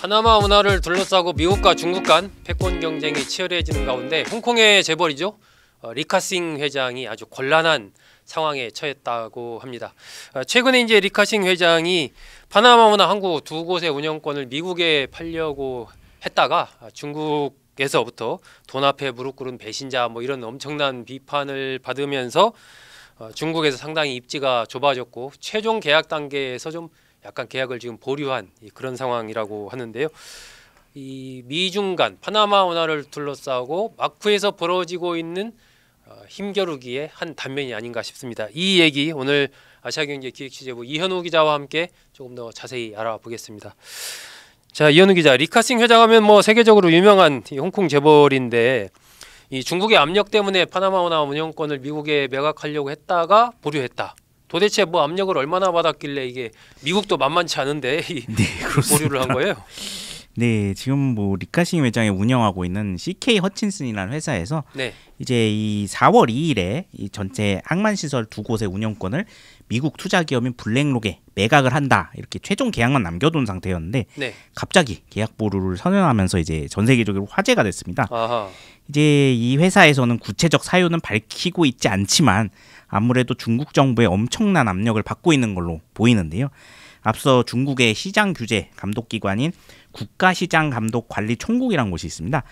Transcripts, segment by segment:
파나마 운하를 둘러싸고 미국과 중국 간 패권 경쟁이 치열해지는 가운데 홍콩의 재벌이죠. 리카싱 회장이 아주 곤란한 상황에 처했다고 합니다. 최근에 이제 리카싱 회장이 파나마 운하 항구 두 곳의 운영권을 미국에 팔려고 했다가 중국에서부터 돈 앞에 무릎 꿇은 배신자 뭐 이런 엄청난 비판을 받으면서 중국에서 상당히 입지가 좁아졌고 최종 계약 단계에서 좀 약간 계약을 지금 보류한 그런 상황이라고 하는데요. 이 미중 간 파나마 운하를 둘러싸고 마쿠에서 벌어지고 있는 힘겨루기의 한 단면이 아닌가 싶습니다. 이 얘기 오늘 아시아경제 기획취재부 이현우 기자와 함께 조금 더 자세히 알아보겠습니다. 자, 이현우 기자, 리카싱 회장하면 뭐 세계적으로 유명한 홍콩 재벌인데 이 중국의 압력 때문에 파나마 운하 운영권을 미국에 매각하려고 했다가 보류했다. 도대체 뭐 압력을 얼마나 받았길래 이게 미국도 만만치 않은데 보류를 한 거예요? 네, 지금 뭐 리카싱 회장이 운영하고 있는 CK 허친슨이라는 회사에서 이제 이 4월 2일에 이 전체 항만 시설 두 곳의 운영권을 미국 투자 기업인 블랙록에 매각을 한다 이렇게 최종 계약만 남겨둔 상태였는데 갑자기 계약 보류를 선언하면서 이제 전 세계적으로 화제가 됐습니다. 이제 이 회사에서는 구체적 사유는 밝히고 있지 않지만 아무래도 중국 정부의 엄청난 압력을 받고 있는 걸로 보이는데요. 앞서 중국의 시장 규제 감독기관인 국가시장감독관리총국이라는 곳이 있습니다.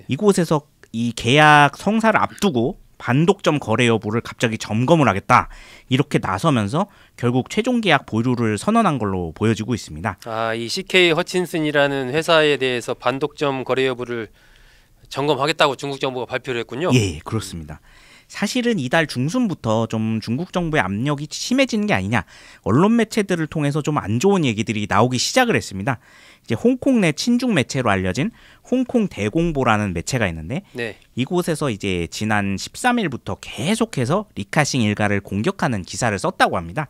이곳에서 이 계약 성사를 앞두고 반독점 거래 여부를 갑자기 점검을 하겠다 이렇게 나서면서 결국 최종 계약 보류를 선언한 걸로 보여지고 있습니다. 이 CK 허친슨이라는 회사에 대해서 반독점 거래 여부를 점검하겠다고 중국 정부가 발표를 했군요. 예, 그렇습니다. 사실은 이달 중순부터 좀 중국 정부의 압력이 심해지는 게 아니냐, 언론 매체들을 통해서 좀 안 좋은 얘기들이 나오기 시작을 했습니다. 이제 홍콩 내 친중 매체로 알려진 홍콩 대공보라는 매체가 있는데 이곳에서 이제 지난 13일부터 계속해서 리카싱 일가를 공격하는 기사를 썼다고 합니다.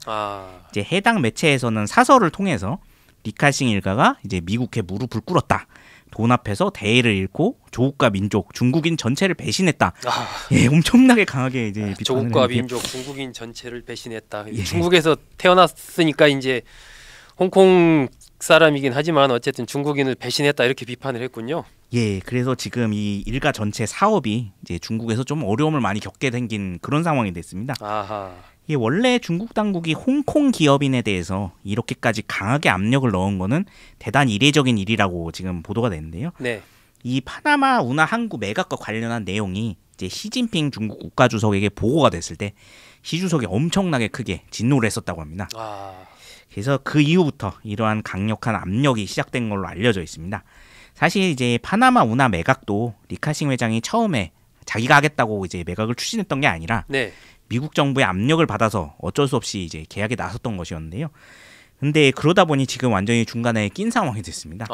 이제 해당 매체에서는 사설을 통해서 리카싱 일가가 이제 미국에 무릎을 꿇었다. 돈 앞에서 대의를 잃고 조국과 민족, 중국인 전체를 배신했다. 예, 엄청나게 강하게 이제 조국과 민족, 중국인 전체를 배신했다. 중국에서 태어났으니까 이제 홍콩 사람이긴 하지만 어쨌든 중국인을 배신했다 이렇게 비판을 했군요. 예, 그래서 지금 이 일가 전체 사업이 이제 중국에서 좀 어려움을 많이 겪게 생긴 그런 상황이 됐습니다. 예, 원래 중국 당국이 홍콩 기업인에 대해서 이렇게까지 강하게 압력을 넣은 거는 대단히 이례적인 일이라고 지금 보도가 됐는데요. 이 파나마 운하 항구 매각과 관련한 내용이 이제 시진핑 중국 국가주석에게 보고가 됐을 때 시 주석이 엄청나게 크게 진노를 했었다고 합니다. 그래서 그 이후부터 이러한 강력한 압력이 시작된 걸로 알려져 있습니다. 사실 이제 파나마 운하 매각도 리카싱 회장이 처음에 자기가 하겠다고 이제 매각을 추진했던 게 아니라 미국 정부의 압력을 받아서 어쩔 수 없이 이제 계약에 나섰던 것이었는데요. 근데 그러다 보니 지금 완전히 중간에 낀 상황이 됐습니다.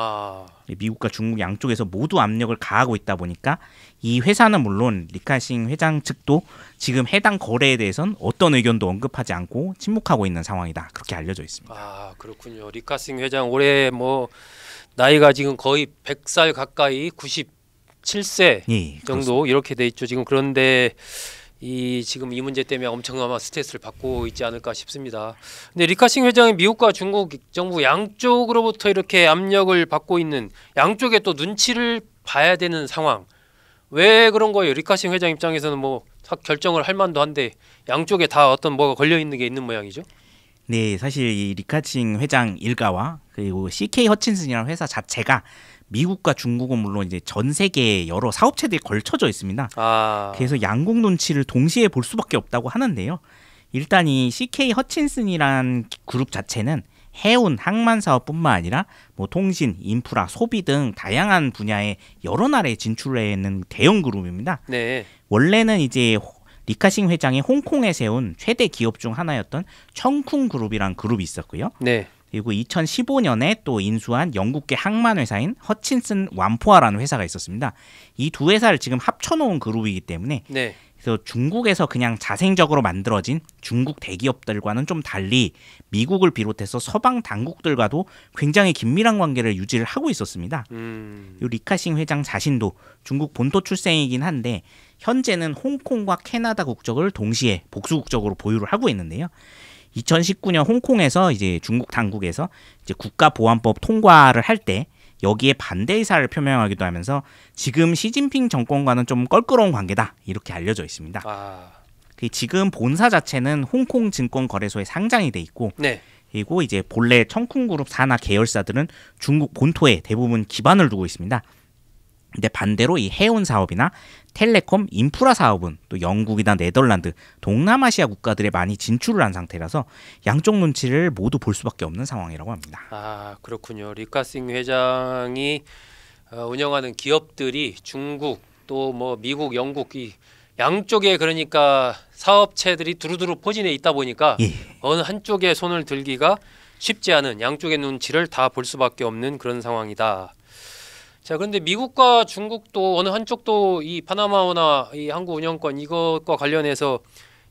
미국과 중국 양쪽에서 모두 압력을 가하고 있다 보니까 이 회사는 물론 리카싱 회장 측도 지금 해당 거래에 대해서는 어떤 의견도 언급하지 않고 침묵하고 있는 상황이다. 그렇게 알려져 있습니다. 그렇군요. 리카싱 회장 올해 뭐 나이가 지금 거의 100살 가까이 97세 정도 그렇습니다. 이렇게 돼 있죠. 지금 그런데 지금 이 문제 때문에 엄청 아마 스트레스를 받고 있지 않을까 싶습니다. 근데 리카싱 회장이 미국과 중국 정부 양쪽으로부터 이렇게 압력을 받고 있는, 양쪽에 또 눈치를 봐야 되는 상황. 왜 그런 거예요? 리카싱 회장 입장에서는 뭐 결정을 할 만도 한데 양쪽에 다 어떤 뭐가 걸려 있는 게 있는 모양이죠? 네, 사실 이 리카싱 회장 일가와 그리고 CK 허친슨이라는 회사 자체가 미국과 중국은 물론 이제 전 세계의 여러 사업체들이 걸쳐져 있습니다. 그래서 양국 눈치를 동시에 볼 수밖에 없다고 하는데요. 일단 이 CK 허친슨이란 그룹 자체는 해운, 항만 사업뿐만 아니라 뭐 통신, 인프라, 소비 등 다양한 분야에 여러 나라에 진출해 있는 대형 그룹입니다. 원래는 이제 리카싱 회장이 홍콩에 세운 최대 기업 중 하나였던 청쿵 그룹이란 그룹이 있었고요. 그리고 2015년에 또 인수한 영국계 항만 회사인 허친슨 완포아라는 회사가 있었습니다. 이 두 회사를 지금 합쳐놓은 그룹이기 때문에 그래서 중국에서 그냥 자생적으로 만들어진 중국 대기업들과는 좀 달리 미국을 비롯해서 서방 당국들과도 굉장히 긴밀한 관계를 유지를 하고 있었습니다. 이 리카싱 회장 자신도 중국 본토 출생이긴 한데 현재는 홍콩과 캐나다 국적을 동시에 복수 국적으로 보유를 하고 있는데요. 2019년 홍콩에서 이제 중국 당국에서 이제 국가보안법 통과를 할 때 여기에 반대 의사를 표명하기도 하면서 지금 시진핑 정권과는 좀 껄끄러운 관계다 이렇게 알려져 있습니다. 지금 본사 자체는 홍콩 증권거래소에 상장이 돼 있고 네. 그리고 이제 본래 청쿤그룹 산하 계열사들은 중국 본토에 대부분 기반을 두고 있습니다. 근데 반대로 이 해운 사업이나 텔레콤, 인프라 사업은 또 영국이나 네덜란드, 동남아시아 국가들에 많이 진출을 한 상태라서 양쪽 눈치를 모두 볼 수밖에 없는 상황이라고 합니다. 그렇군요. 리카싱 회장이 운영하는 기업들이 중국 또 뭐 미국, 영국 이 양쪽에 그러니까 사업체들이 두루두루 포진해 있다 보니까 어느 한쪽에 손을 들기가 쉽지 않은 양쪽의 눈치를 다 볼 수밖에 없는 그런 상황이다. 자, 그런데 미국과 중국도 어느 한쪽도 이 파나마나 이 항구 운영권 이것과 관련해서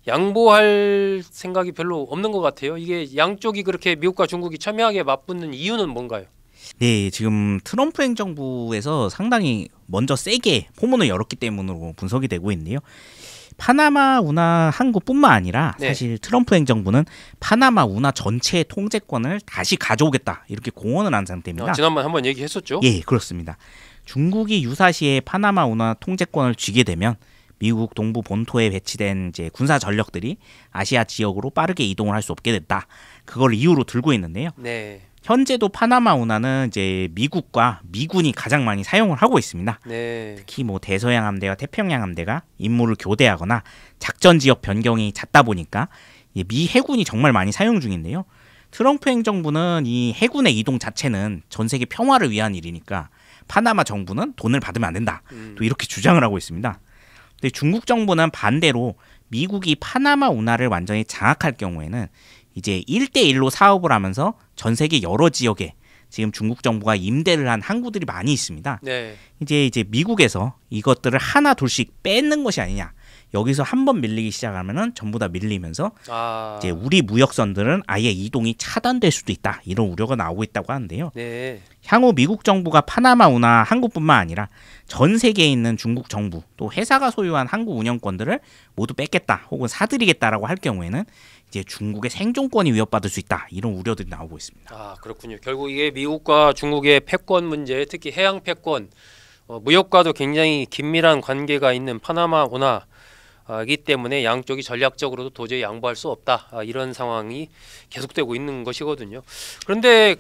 양보할 생각이 별로 없는 것 같아요. 이게 양쪽이 그렇게 미국과 중국이 첨예하게 맞붙는 이유는 뭔가요? 네, 지금 트럼프 행정부에서 상당히 먼저 세게 포문을 열었기 때문으로 분석이 되고 있는데요. 파나마 운하 항구뿐만 아니라 사실 트럼프 행정부는 파나마 운하 전체의 통제권을 다시 가져오겠다 이렇게 공언을 한 상태입니다. 지난번에 한번 얘기했었죠. 예, 그렇습니다. 중국이 유사시에 파나마 운하 통제권을 쥐게 되면 미국 동부 본토에 배치된 이제 군사 전력들이 아시아 지역으로 빠르게 이동을 할 수 없게 됐다. 그걸 이유로 들고 있는데요. 네. 현재도 파나마 운하는 이제 미국과 미군이 가장 많이 사용을 하고 있습니다. 네. 특히 뭐 대서양 함대와 태평양 함대가 임무를 교대하거나 작전 지역 변경이 잦다 보니까 미 해군이 정말 많이 사용 중인데요. 트럼프 행정부는 이 해군의 이동 자체는 전 세계 평화를 위한 일이니까 파나마 정부는 돈을 받으면 안 된다. 또 이렇게 주장을 하고 있습니다. 근데 중국 정부는 반대로 미국이 파나마 운하를 완전히 장악할 경우에는 이제 1대1로 사업을 하면서 전 세계 여러 지역에 지금 중국 정부가 임대를 한 항구들이 많이 있습니다. 네. 이제 미국에서 이것들을 하나 둘씩 뺏는 것이 아니냐. 여기서 한번 밀리기 시작하면은 전부 다 밀리면서 이제 우리 무역선들은 아예 이동이 차단될 수도 있다. 이런 우려가 나오고 있다고 하는데요. 네. 향후 미국 정부가 파나마 운하 항구뿐만 아니라 전 세계에 있는 중국 정부 또 회사가 소유한 항구 운영권들을 모두 뺏겠다 혹은 사들이겠다라고 할 경우에는 이제 중국의 생존권이 위협받을 수 있다 이런 우려들이 나오고 있습니다. 그렇군요. 결국 이게 미국과 중국의 패권 문제, 특히 해양 패권, 무역과도 굉장히 긴밀한 관계가 있는 파나마 운하이기 때문에 양쪽이 전략적으로도 도저히 양보할 수 없다. 이런 상황이 계속되고 있는 것이거든요. 그런데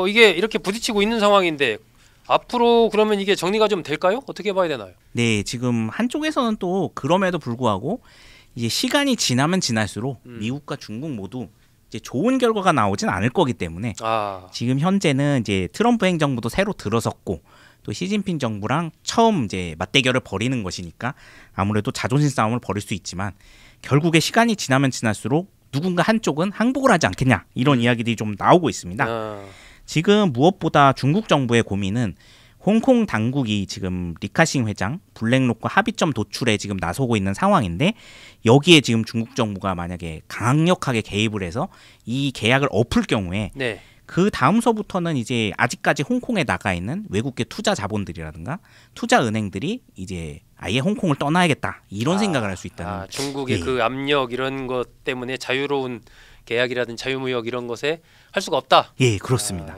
이게 이렇게 부딪히고 있는 상황인데 앞으로 그러면 이게 정리가 좀 될까요? 어떻게 봐야 되나요? 네, 지금 한쪽에서는 또 그럼에도 불구하고 이제 시간이 지나면 지날수록 미국과 중국 모두 이제 좋은 결과가 나오진 않을 거기 때문에 지금 현재는 이제 트럼프 행정부도 새로 들어섰고 또 시진핑 정부랑 처음 이제 맞대결을 벌이는 것이니까 아무래도 자존심 싸움을 벌일 수 있지만 결국에 시간이 지나면 지날수록 누군가 한쪽은 항복을 하지 않겠냐 이런 이야기들이 좀 나오고 있습니다. 지금 무엇보다 중국 정부의 고민은 홍콩 당국이 지금 리카싱 회장 블랙록과 합의점 도출에 지금 나서고 있는 상황인데 여기에 지금 중국 정부가 만약에 강력하게 개입을 해서 이 계약을 엎을 경우에 그 다음서부터는 이제 아직까지 홍콩에 나가 있는 외국계 투자 자본들이라든가 투자 은행들이 이제 아예 홍콩을 떠나야겠다 이런 생각을 할 수 있다는 중국의 그 압력 이런 것 때문에 자유로운 계약이라든지 자유무역 이런 것에 할 수가 없다. 예, 그렇습니다.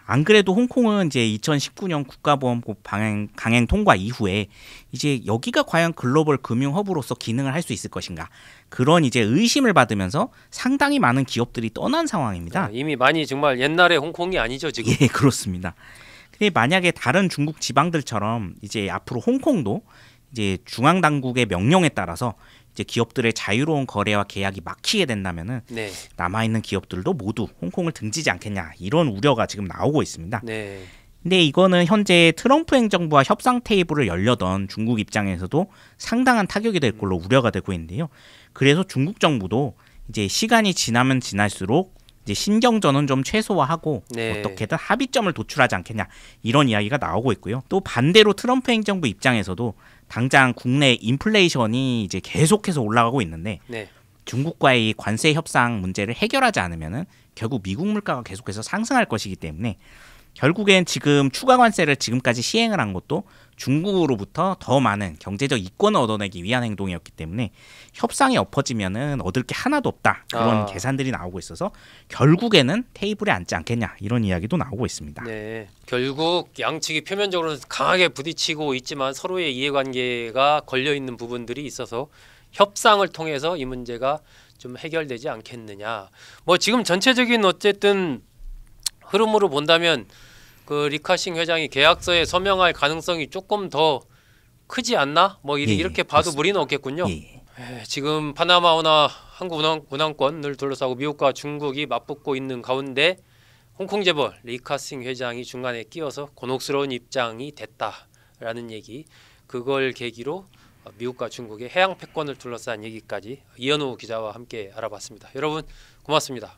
안 그래도 홍콩은 이제 2019년 국가보안법 강행 통과 이후에 이제 여기가 과연 글로벌 금융 허브로서 기능을 할 수 있을 것인가 그런 이제 의심을 받으면서 상당히 많은 기업들이 떠난 상황입니다. 이미 많이 정말 옛날의 홍콩이 아니죠 지금. 예, 그렇습니다. 근데 만약에 다른 중국 지방들처럼 이제 앞으로 홍콩도 이제 중앙 당국의 명령에 따라서 이제 기업들의 자유로운 거래와 계약이 막히게 된다면은 남아 있는 기업들도 모두 홍콩을 등지지 않겠냐 이런 우려가 지금 나오고 있습니다. 근데 이거는 현재 트럼프 행정부와 협상 테이블을 열려던 중국 입장에서도 상당한 타격이 될 걸로 우려가 되고 있는데요. 그래서 중국 정부도 이제 시간이 지나면 지날수록 이제 신경전은 좀 최소화하고 어떻게든 합의점을 도출하지 않겠냐 이런 이야기가 나오고 있고요. 또 반대로 트럼프 행정부 입장에서도 당장 국내 인플레이션이 이제 계속해서 올라가고 있는데 중국과의 관세 협상 문제를 해결하지 않으면은 결국 미국 물가가 계속해서 상승할 것이기 때문에 결국엔 지금 추가 관세를 지금까지 시행을 한 것도 중국으로부터 더 많은 경제적 이권을 얻어내기 위한 행동이었기 때문에 협상이 엎어지면은 얻을 게 하나도 없다 그런 계산들이 나오고 있어서 결국에는 테이블에 앉지 않겠냐 이런 이야기도 나오고 있습니다. 네, 결국 양측이 표면적으로는 강하게 부딪히고 있지만 서로의 이해관계가 걸려 있는 부분들이 있어서 협상을 통해서 이 문제가 좀 해결되지 않겠느냐. 뭐 지금 전체적인 어쨌든 흐름으로 본다면 그 리카싱 회장이 계약서에 서명할 가능성이 조금 더 크지 않나? 뭐 이렇게 봐도 그렇습니다. 무리는 없겠군요. 지금 파나마나 한국 운항권을 둘러싸고 미국과 중국이 맞붙고 있는 가운데 홍콩 재벌 리카싱 회장이 중간에 끼어서 곤혹스러운 입장이 됐다라는 얘기, 그걸 계기로 미국과 중국의 해양 패권을 둘러싼 얘기까지 이현우 기자와 함께 알아봤습니다. 여러분 고맙습니다.